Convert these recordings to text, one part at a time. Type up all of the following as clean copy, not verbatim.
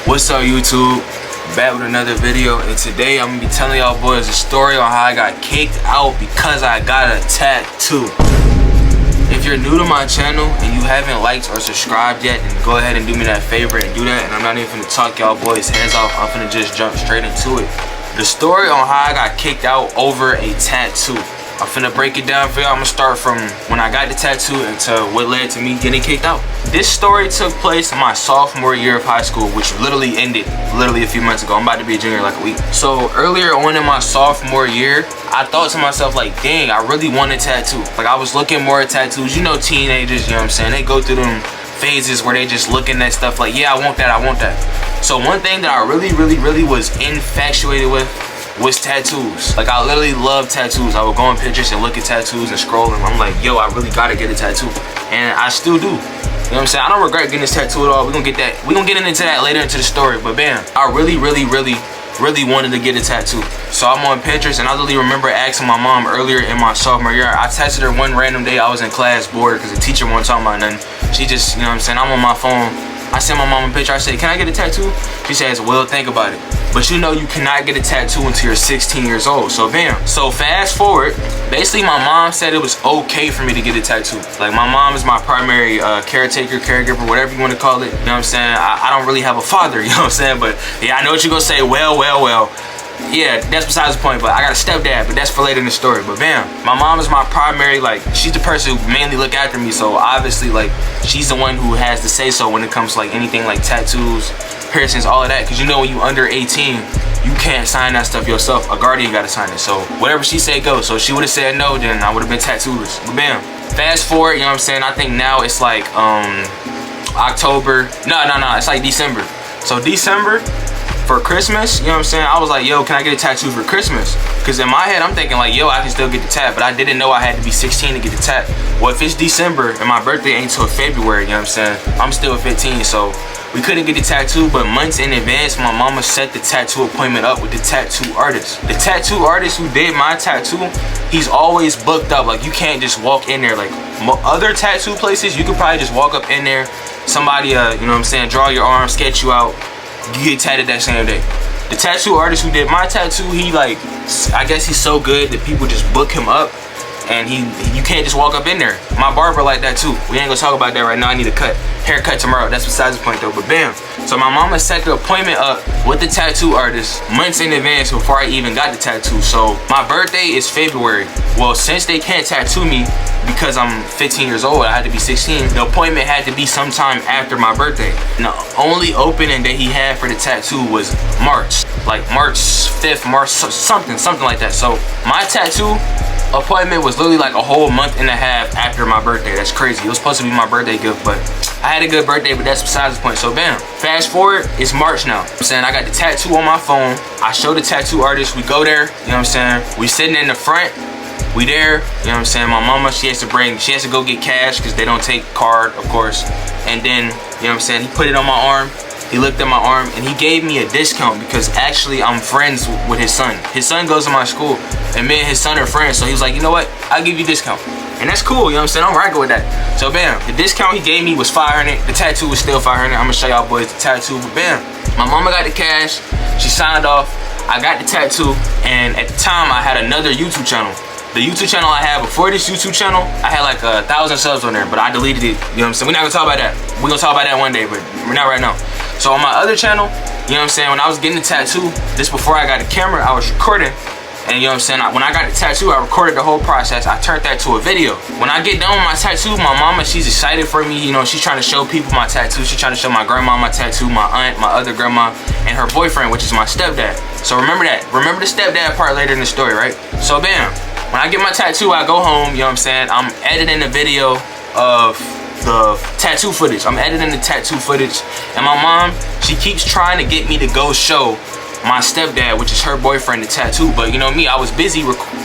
What's up, YouTube? Back with another video, and today I'm gonna be telling y'all boys a story on how I got kicked out because I got a tattoo. If you're new to my channel and you haven't liked or subscribed yet, then go ahead and do me that favor and do that. And I'm not even gonna talk y'all boys hands off. I'm gonna just jump straight into it. The story on how I got kicked out over a tattoo. I'm finna break it down for y'all. I'm gonna start from when I got the tattoo into what led to me getting kicked out. This story took place in my sophomore year of high school, which literally ended a few months ago. I'm about to be a junior in like a week. So earlier on in my sophomore year, I thought to myself like, dang, I really want a tattoo. Like I was looking more at tattoos. You know, teenagers, you know what I'm saying? They go through them phases where they just looking at stuff like, yeah, I want that, I want that. So one thing that I really was infatuated with was tattoos. Like I literally love tattoos. I would go on Pinterest and look at tattoos and scroll, and I'm like, yo, I really gotta get a tattoo. And I still do. You know what I'm saying? I don't regret getting this tattoo at all. We're gonna get into that later into the story. But bam, I really wanted to get a tattoo. So I'm on Pinterest, and I literally remember asking my mom earlier in my sophomore year. I texted her one random day. I was in class bored because the teacher wasn't talking about nothing. She just, you know what I'm saying, I'm on my phone. I sent my mom a picture. I said, can I get a tattoo? She says, well, think about it. But you know you cannot get a tattoo until you're 16 years old. So bam. So fast forward, basically my mom said it was okay for me to get a tattoo. Like my mom is my primary caretaker, caregiver, whatever you want to call it. You know what I'm saying? I don't really have a father, you know what I'm saying? But yeah, I know what you're gonna say, well. Yeah, that's besides the point, but I got a stepdad, but that's for later in the story. But bam, my mom is my primary, like, she's the person who mainly look after me, so obviously, like, she's the one who has to say so when it comes to, like, anything like tattoos, piercings, all of that, because you know when you under 18, you can't sign that stuff yourself. A guardian gotta sign it, so whatever she said goes. So if she would've said no, then I would've been tattooeless. But bam, fast forward, you know what I'm saying, I think now it's like, October, no, it's like December. So December, for Christmas, you know what I'm saying, I was like, yo, can I get a tattoo for Christmas? Because in my head, I'm thinking like, yo, I can still get the tat, but I didn't know I had to be 16 to get the tat. Well, if it's December and my birthday ain't till February, you know what I'm saying, I'm still 15, so we couldn't get the tattoo, but months in advance, my mama set the tattoo appointment up with the tattoo artist. The tattoo artist who did my tattoo, he's always booked up. Like, you can't just walk in there. Like, other tattoo places, you could probably just walk up in there, somebody, you know what I'm saying, draw your arm, sketch you out, you get tatted that same day. The tattoo artist who did my tattoo, he like, I guess he's so good that people just book him up, and you can't just walk up in there. My barber like that too. We ain't gonna talk about that right now. I need a haircut tomorrow. That's besides the point though. But bam, so my mama set the appointment up with the tattoo artist months in advance before I even got the tattoo. So my birthday is February. Well, since they can't tattoo me because I'm 15 years old, I had to be 16. The appointment had to be sometime after my birthday. And the only opening that he had for the tattoo was March, like March 5th, March something like that. So my tattoo appointment was literally like a whole month and a half after my birthday. That's crazy. It was supposed to be my birthday gift, but I had a good birthday, but that's besides the point. So bam, fast forward, it's March now. I'm saying I got the tattoo on my phone. I show the tattoo artist, we go there, you know what I'm saying? We sitting in the front, we there, you know what I'm saying? My mama, she has to go get cash because they don't take card, of course. And then, you know what I'm saying, he put it on my arm. He looked at my arm and he gave me a discount because actually I'm friends with his son. His son goes to my school and me and his son are friends. So he was like, you know what? I'll give you a discount. And that's cool, you know what I'm saying? I'm rocking with that. So bam, the discount he gave me was $500. The tattoo was still $500. I'm gonna show y'all boys the tattoo, but bam. My mama got the cash, she signed off, I got the tattoo, and at the time I had another YouTube channel. The YouTube channel I had before this YouTube channel, I had like 1,000 subs on there, but I deleted it, you know what I'm saying? We're not gonna talk about that. We're gonna talk about that one day, but we're not right now. So on my other channel, you know what I'm saying, when I was getting the tattoo, this before I got the camera, I was recording. And you know what I'm saying, when I got the tattoo, I recorded the whole process. I turned that to a video. When I get done with my tattoo, my mama, she's excited for me. You know, she's trying to show people my tattoo. She's trying to show my grandma my tattoo, my aunt, my other grandma, and her boyfriend, which is my stepdad. So remember that. Remember the stepdad part later in the story, right? So bam, when I get my tattoo, I go home, you know what I'm saying, I'm editing the video of the tattoo footage. I'm editing the tattoo footage, and my mom, she keeps trying to get me to go show my stepdad, which is her boyfriend, the tattoo. But you know me, I was busy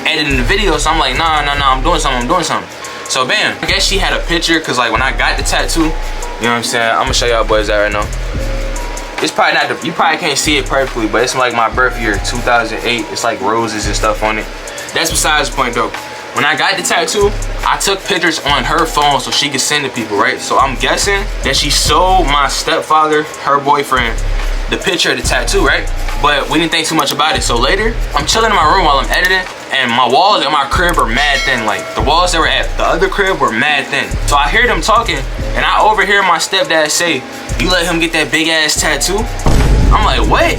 editing the video, so I'm like, nah, I'm doing something. So bam, I guess she had a picture, cause like when I got the tattoo, you know what I'm saying, I'm gonna show y'all boys that right now. It's probably not, you probably can't see it perfectly, but it's like my birth year, 2008. It's like roses and stuff on it. That's besides the point though. When I got the tattoo, I took pictures on her phone so she could send to people, right? So I'm guessing that she showed my stepfather, her boyfriend, the picture of the tattoo, right? But we didn't think too much about it. So later, I'm chilling in my room while I'm editing, and my walls in my crib are mad thin. Like, the walls that were at the other crib were mad thin. So I hear them talking, and I overhear my stepdad say, "You let him get that big ass tattoo?" I'm like, what?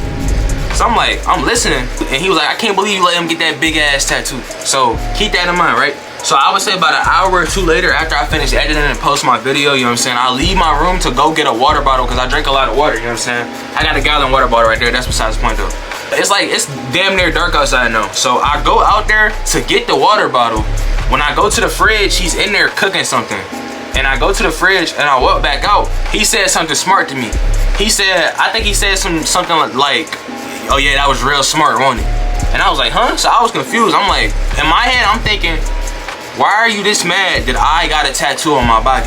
So I'm like, I'm listening, and he was like, "I can't believe you let him get that big ass tattoo." So keep that in mind, right? So I would say about an hour or two later, after I finish editing and post my video, you know what I'm saying, I leave my room to go get a water bottle because I drink a lot of water, you know what I'm saying? I got a gallon water bottle right there. That's besides the point though. It's like, it's damn near dark outside now. So I go out there to get the water bottle. When I go to the fridge, he's in there cooking something. And I go to the fridge and I walk back out. He said something smart to me. He said, I think he said something like, "Oh yeah, that was real smart, wasn't it?" And I was like, huh? So I was confused. I'm like, in my head, I'm thinking, why are you this mad that I got a tattoo on my body?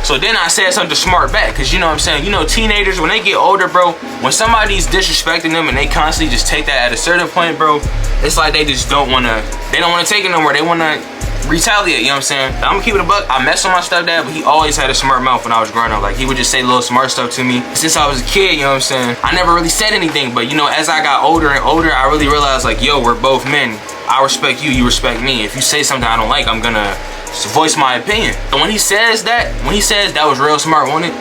So then I said something smart back, because you know what I'm saying, you know, teenagers, when they get older, bro, when somebody's disrespecting them and they constantly just take that at a certain point, bro, it's like they just don't want to, take it no more. They want to retaliate, you know what I'm saying? I'm gonna keep it a buck. I messed with my stepdad, but he always had a smart mouth when I was growing up. Like, he would just say little smart stuff to me. Since I was a kid, you know what I'm saying, I never really said anything, but you know, as I got older and older, I really realized, like, yo, we're both men. I respect you, you respect me. If you say something I don't like, I'm gonna voice my opinion. And when he says that was real smart, wasn't it?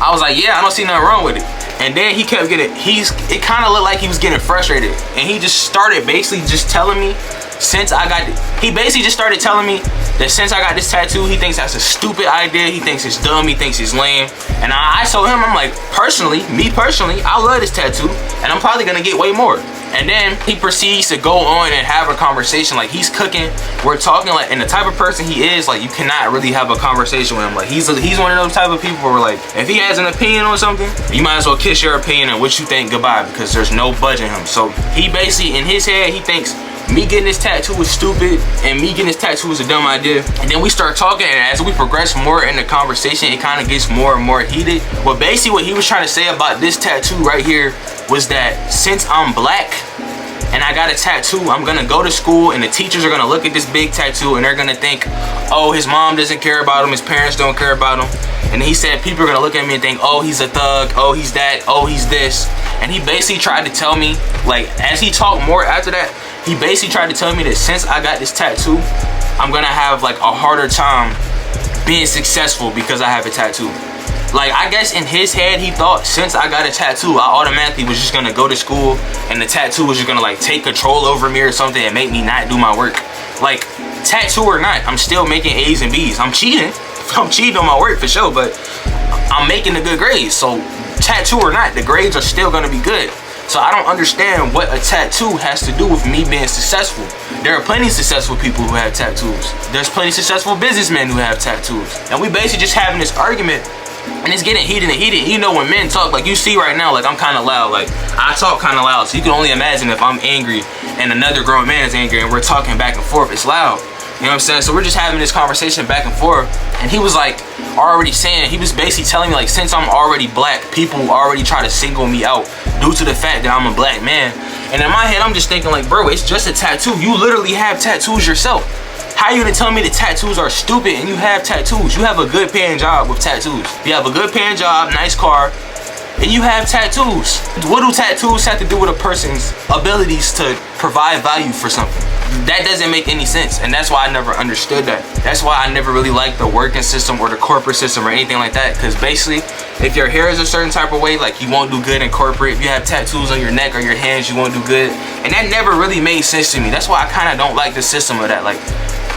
I was like, yeah, I don't see nothing wrong with it. And then he kept getting, it kind of looked like he was getting frustrated. And he just started basically just telling me, he basically just started telling me that since I got this tattoo, he thinks that's a stupid idea. He thinks it's dumb. He thinks it's lame. And I told him, I'm like, me personally, I love this tattoo, and I'm probably gonna get way more. And then he proceeds to go on and have a conversation. Like, he's cooking, we're talking, like, and the type of person he is, like, you cannot really have a conversation with him. Like, he's one of those type of people where, like, if he has an opinion on something, you might as well kiss your opinion and what you think goodbye, because there's no budging him. So he basically, in his head, he thinks me getting this tattoo is stupid and me getting this tattoo is a dumb idea. And then we start talking, and as we progress more in the conversation, it kind of gets more and more heated. But basically what he was trying to say about this tattoo right here was that since I'm black and I got a tattoo, I'm gonna go to school and the teachers are gonna look at this big tattoo and they're gonna think, oh, his mom doesn't care about him, his parents don't care about him. And he said people are gonna look at me and think, oh, he's a thug, oh, he's that, oh, he's this. And he basically tried to tell me, like, as he talked more after that, he basically tried to tell me that since I got this tattoo, I'm gonna have like a harder time being successful because I have a tattoo. Like, I guess in his head, he thought since I got a tattoo, I automatically was just gonna go to school and the tattoo was just gonna like take control over me or something and make me not do my work. Like, tattoo or not, I'm still making A's and B's. I'm cheating on my work for sure, but I'm making the good grades. So tattoo or not, the grades are still gonna be good. So I don't understand what a tattoo has to do with me being successful. There are plenty of successful people who have tattoos. There's plenty of successful businessmen who have tattoos. And we basically just having this argument, and it's getting heated and heated. You know, when men talk, like you see right now, like I'm kind of loud. Like, I talk kind of loud, so you can only imagine if I'm angry and another grown man is angry and we're talking back and forth, it's loud. You know what I'm saying? So we're just having this conversation back and forth, and he was like already saying, he was basically telling me, like, since I'm already black, people already try to single me out due to the fact that I'm a black man. And in my head, I'm just thinking, like, bro, it's just a tattoo. You literally have tattoos yourself. How are you gonna tell me that tattoos are stupid and you have tattoos? You have a good paying job with tattoos. You have a good paying job, nice car, and you have tattoos. What do tattoos have to do with a person's abilities to provide value for something? That doesn't make any sense, and that's why I never understood that. That's why I never really liked the working system or the corporate system or anything like that, because basically, if your hair is a certain type of way, like, you won't do good in corporate. If you have tattoos on your neck or your hands, you won't do good. And that never really made sense to me. That's why I kind of don't like the system of that. Like,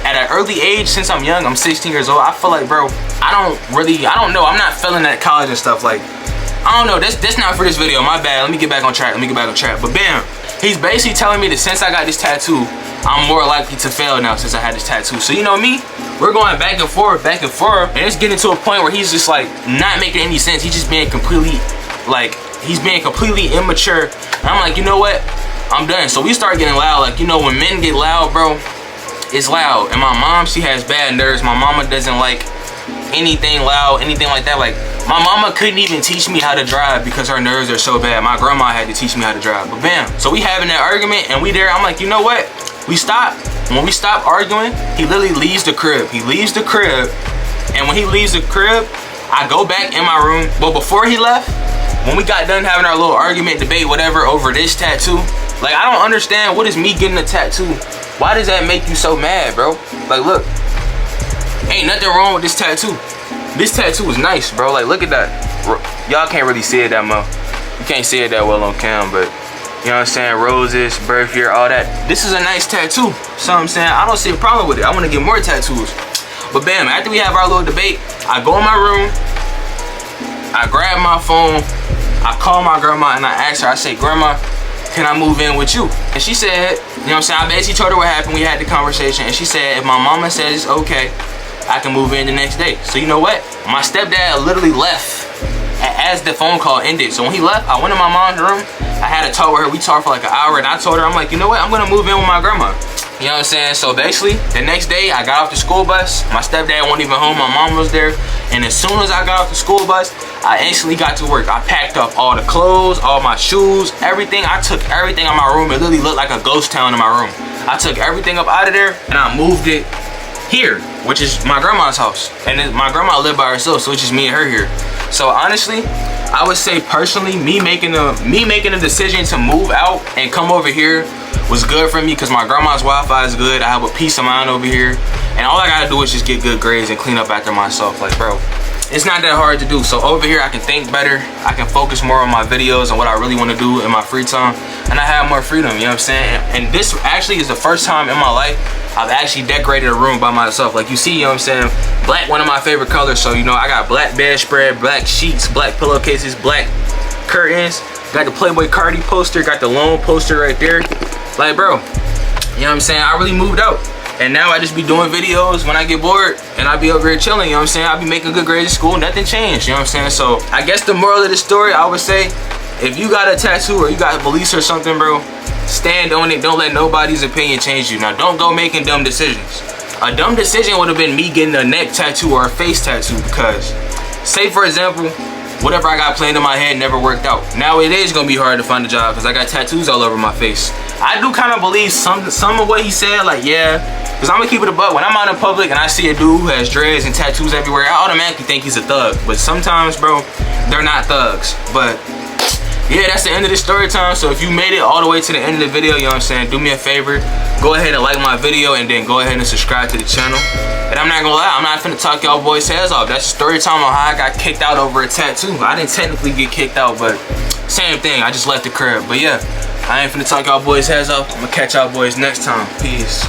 at an early age, since I'm young, I'm 16 years old, I feel like, bro, I don't know, I'm not feeling that college and stuff. Like, I don't know, that's not for this video, my bad. Let me get back on track, But bam, he's basically telling me that since I got this tattoo, I'm more likely to fail now since I had this tattoo. So you know me, we're going back and forth, and it's getting to a point where he's just like not making any sense. He's just being completely, like, he's being completely immature. And I'm like, you know what? I'm done. So we start getting loud. Like, you know, when men get loud, bro, it's loud. And my mom, she has bad nerves. My mama doesn't like anything loud, anything like that. Like, my mama couldn't even teach me how to drive because her nerves are so bad. My grandma had to teach me how to drive. But bam, so we having that argument, and we there. I'm like, you know what? We stop. When we stop arguing, he literally leaves the crib. He leaves the crib, and when he leaves the crib, I go back in my room. But before he left, when we got done having our little argument, debate, whatever, over this tattoo, like, I don't understand, what is me getting a tattoo? Why does that make you so mad, bro? Like, look, ain't nothing wrong with this tattoo. This tattoo is nice, bro. Like, look at that. Y'all can't really see it that much. You can't see it that well on cam, but you know what I'm saying? Roses, birth year, all that. This is a nice tattoo. So I'm saying, I don't see a problem with it. I want to get more tattoos. But bam, after we have our little debate, I go in my room, I grab my phone, I call my grandma and I ask her, I say, Grandma, can I move in with you? And she said, you know what I'm saying? I basically told her what happened. We had the conversation and she said, if my mama says it's okay, I can move in the next day. So you know what? My stepdad literally left as the phone call ended. So when he left, I went in my mom's room. I had a talk with her. We talked for like an hour and I told her, I'm like, you know what? I'm gonna move in with my grandma. You know what I'm saying? So basically, the next day I got off the school bus. My stepdad wasn't even home. My mom was there. And as soon as I got off the school bus, I instantly got to work. I packed up all the clothes, all my shoes, everything. I took everything out of my room. It literally looked like a ghost town in my room. I took everything up out of there and I moved it here, which is my grandma's house. And then my grandma lived by herself, so it's just me and her here. So honestly, I would say personally, me making a decision to move out and come over here was good for me because my grandma's Wi-Fi is good. I have a peace of mind over here. And all I gotta do is just get good grades and clean up after myself. Like, bro, it's not that hard to do. So over here, I can think better. I can focus more on my videos and what I really want to do in my free time. And I have more freedom, you know what I'm saying? And this actually is the first time in my life I've actually decorated a room by myself. Like you see, you know what I'm saying? Black, one of my favorite colors. So, you know, I got black bedspread, black sheets, black pillowcases, black curtains. Got the Playboy Cardi poster, got the Lone poster right there. Like, bro, you know what I'm saying? I really moved out. And now I just be doing videos when I get bored and I be over here chilling, you know what I'm saying? I be making good grades in school, nothing changed, you know what I'm saying? So I guess the moral of the story, I would say, if you got a tattoo or you got beliefs or something, bro, stand on it. Don't let nobody's opinion change you. Now, don't go making dumb decisions. A dumb decision would have been me getting a neck tattoo or a face tattoo because, say for example, whatever I got planned in my head never worked out. Now it is gonna be hard to find a job because I got tattoos all over my face. I do kind of believe some of what he said, like, yeah, because I'm gonna keep it a buck. When I'm out in public and I see a dude who has dreads and tattoos everywhere, I automatically think he's a thug. But sometimes, bro, they're not thugs. But yeah, that's the end of this story time. So if you made it all the way to the end of the video, you know what I'm saying, do me a favor, go ahead and like my video and then go ahead and subscribe to the channel. And I'm not gonna lie, I'm not finna talk y'all boys' heads off. That's a story time on how I got kicked out over a tattoo. I didn't technically get kicked out, but same thing, I just left the crib. But yeah, I ain't finna talk y'all boys' heads off. I'm gonna catch y'all boys next time. Peace.